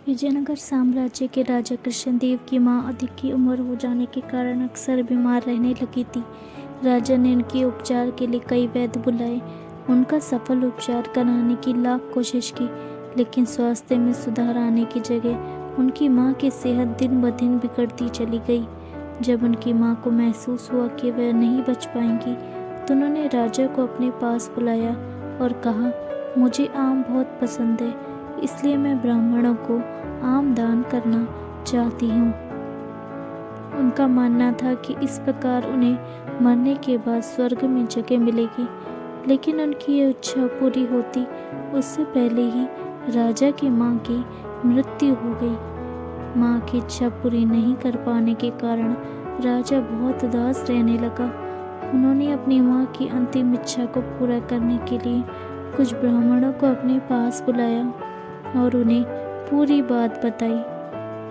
विजयनगर साम्राज्य के राजा कृष्णदेव की मां अधिक की उम्र हो जाने के कारण अक्सर बीमार रहने लगी थी। राजा ने उनके उपचार के लिए कई वैद्य बुलाए। उनका सफल उपचार कराने की लाख कोशिश की, लेकिन स्वास्थ्य में सुधार आने की जगह उनकी मां की सेहत दिन ब दिन बिगड़ती चली गई। जब उनकी मां को महसूस हुआ कि वह नहीं बच पाएंगी, तो उन्होंने राजा को अपने पास बुलाया और कहा, मुझे आम बहुत पसंद है, इसलिए मैं ब्राह्मणों को आम दान करना चाहती हूँ। उनका मानना था कि इस प्रकार उन्हें मरने के बाद स्वर्ग में जगह मिलेगी, लेकिन उनकी यह इच्छा पूरी होती उससे पहले ही राजा की मां की मृत्यु हो गई। मां की इच्छा पूरी नहीं कर पाने के कारण राजा बहुत उदास रहने लगा। उन्होंने अपनी मां की अंतिम इच्छा को पूरा करने के लिए कुछ ब्राह्मणों को अपने पास बुलाया और उन्हें पूरी बात बताई।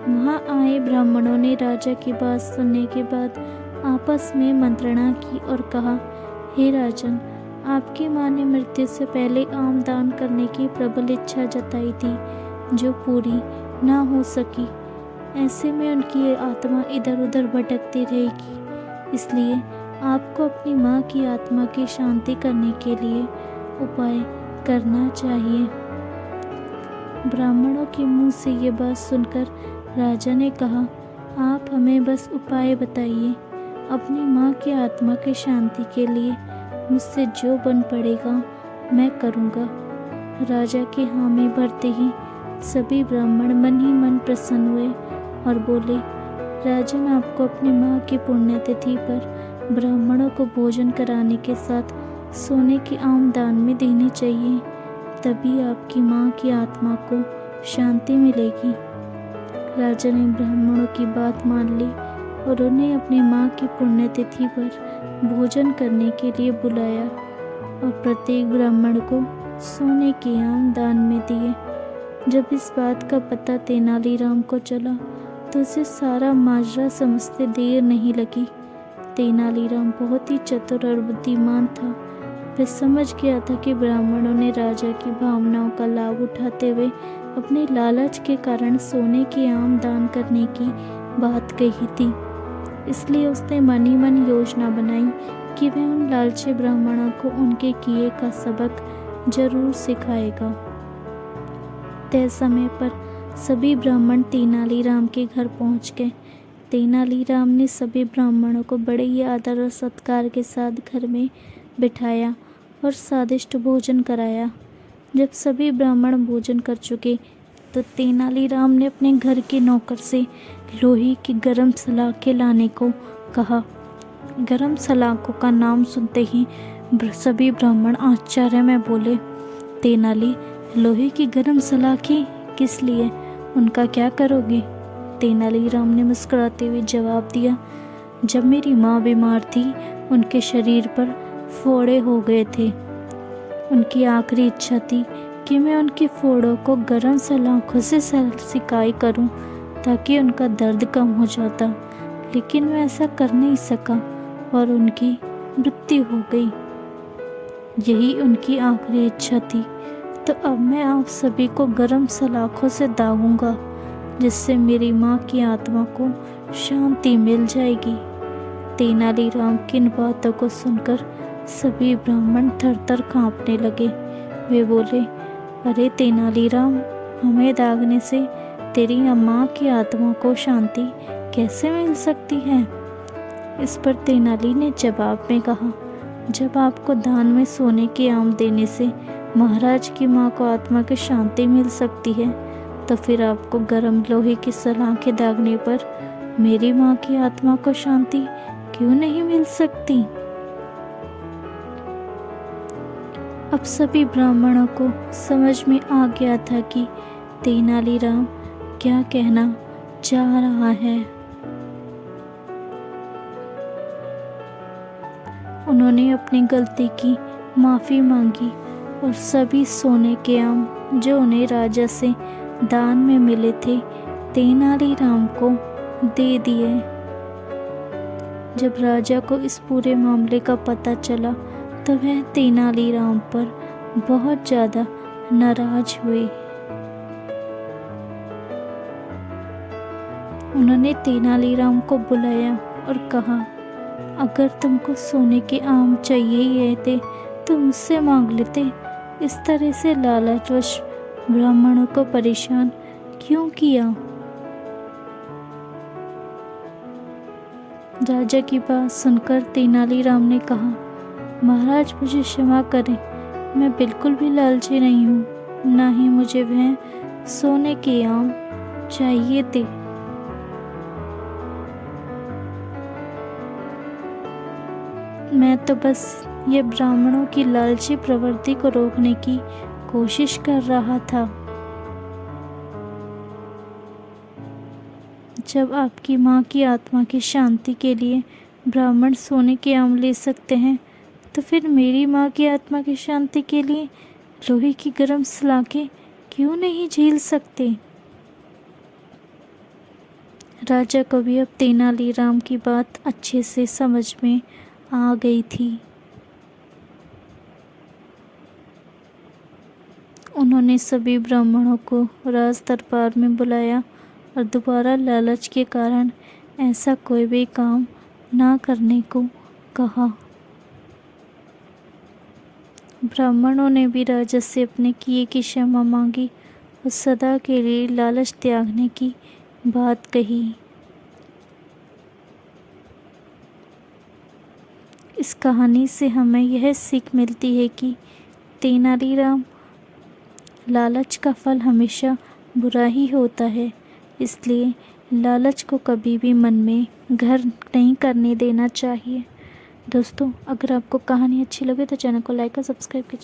वहाँ आए ब्राह्मणों ने राजा की बात सुनने के बाद आपस में मंत्रणा की और कहा, हे राजन, आपकी माँ ने मृत्यु से पहले आम दान करने की प्रबल इच्छा जताई थी, जो पूरी ना हो सकी। ऐसे में उनकी आत्मा इधर उधर भटकती रहेगी, इसलिए आपको अपनी माँ की आत्मा की शांति करने के लिए उपाय करना चाहिए। ब्राह्मणों के मुंह से ये बात सुनकर राजा ने कहा, आप हमें बस उपाय बताइए। अपनी माँ की आत्मा की शांति के लिए मुझसे जो बन पड़ेगा मैं करूँगा। राजा की हामी भरते ही सभी ब्राह्मण मन ही मन प्रसन्न हुए और बोले, राजन, आपको अपनी माँ की पुण्यतिथि पर ब्राह्मणों को भोजन कराने के साथ सोने की आम दान में देनी चाहिए, तभी आपकी माँ की आत्मा को शांति मिलेगी। राजा ने ब्राह्मणों की बात मान ली और उन्हें अपनी माँ की पुण्यतिथि पर भोजन करने के लिए बुलाया और प्रत्येक ब्राह्मण को सोने के आम दान में दिए। जब इस बात का पता तेनालीराम को चला तो उसे सारा माजरा समझते देर नहीं लगी। तेनालीराम बहुत ही चतुर और बुद्धिमान था। वह समझ गया था कि ब्राह्मणों ने राजा की भावनाओं का लाभ उठाते हुए अपने लालच के कारण सोने के आम दान करने की बात कही थी। इसलिए उसने मन ही मन योजना बनाई कि वह उन लालची ब्राह्मणों को उनके किए का सबक जरूर सिखाएगा। तय समय पर सभी ब्राह्मण तेनालीराम के घर पहुंच गए। तेनालीराम ने सभी ब्राह्मणों को बड़े ही आदर और सत्कार के साथ घर में बिठाया और स्वादिष्ट भोजन कराया। जब सभी ब्राह्मण भोजन कर चुके तो तेनालीराम ने अपने घर के नौकर से लोहे की गरम सलाखें लाने को कहा। गरम सलाखों का नाम सुनते ही सभी ब्राह्मण आश्चर्य में बोले, तेनाली, लोहे की गरम सलाखें किस लिए? उनका क्या करोगे? तेनालीराम ने मुस्कुराते हुए जवाब दिया, जब मेरी माँ बीमार थी उनके शरीर पर फोड़े हो गए थे। उनकी आखिरी इच्छा थी कि मैं उनके फोड़ों को गरम सलाखों से सिकाई करूं ताकि उनका दर्द कम हो जाता, लेकिन मैं ऐसा कर नहीं सका और उनकी मृत्यु हो गई। यही उनकी आखिरी इच्छा थी, तो अब मैं आप सभी को गरम सलाखों से दागूंगा, जिससे मेरी माँ की आत्मा को शांति मिल जाएगी। तेनालीराम की इन बातों को सुनकर सभी ब्राह्मण थर-थर कांपने लगे। वे बोले, अरे तेनालीराम, हमें दागने से तेरी माँ की आत्मा को शांति कैसे मिल सकती है? इस पर तेनाली ने जवाब में कहा, जब आपको दान में सोने के आम देने से महाराज की माँ को आत्मा की शांति मिल सकती है, तो फिर आपको गरम लोहे की सलाखें दागने पर मेरी माँ की आत्मा को शांति क्यों नहीं मिल सकती? अब सभी ब्राह्मणों को समझ में आ गया था कि तेनालीराम क्या कहना चाह रहा है। उन्होंने अपनी गलती की माफ़ी मांगी और सभी सोने के आम जो उन्हें राजा से दान में मिले थे तेनालीराम को दे दिए। जब राजा को इस पूरे मामले का पता चला तो वह तेनालीराम पर बहुत ज़्यादा नाराज हुए। उन्होंने तेनालीराम को बुलाया और कहा, अगर तुमको सोने के आम चाहिए ही थे तो मुझसे मांग लेते। इस तरह से लालचवश ब्राह्मणों को परेशान क्यों किया? राजा की बात सुनकर तेनालीराम ने कहा, महाराज मुझे क्षमा करें, मैं बिल्कुल भी लालची नहीं हूँ, ना ही मुझे वह सोने के आम चाहिए थे। मैं तो बस ये ब्राह्मणों की लालची प्रवृत्ति को रोकने की कोशिश कर रहा था। जब आपकी माँ की आत्मा की शांति के लिए ब्राह्मण सोने के आम ले सकते हैं, तो फिर मेरी माँ की आत्मा की शांति के लिए लोहे की गर्म सलाखें क्यों नहीं झेल सकते? राजा को भी अब तेनालीराम की बात अच्छे से समझ में आ गई थी। उन्होंने सभी ब्राह्मणों को राज दरबार में बुलाया और दोबारा लालच के कारण ऐसा कोई भी काम ना करने को कहा। ब्राह्मणों ने भी राजा से अपने किए की क्षमा मांगी और सदा के लिए लालच त्यागने की बात कही। इस कहानी से हमें यह सीख मिलती है कि तेनालीराम, लालच का फल हमेशा बुरा ही होता है, इसलिए लालच को कभी भी मन में घर नहीं करने देना चाहिए। दोस्तों, अगर आपको कहानी अच्छी लगे तो चैनल को लाइक और सब्सक्राइब कीजिए।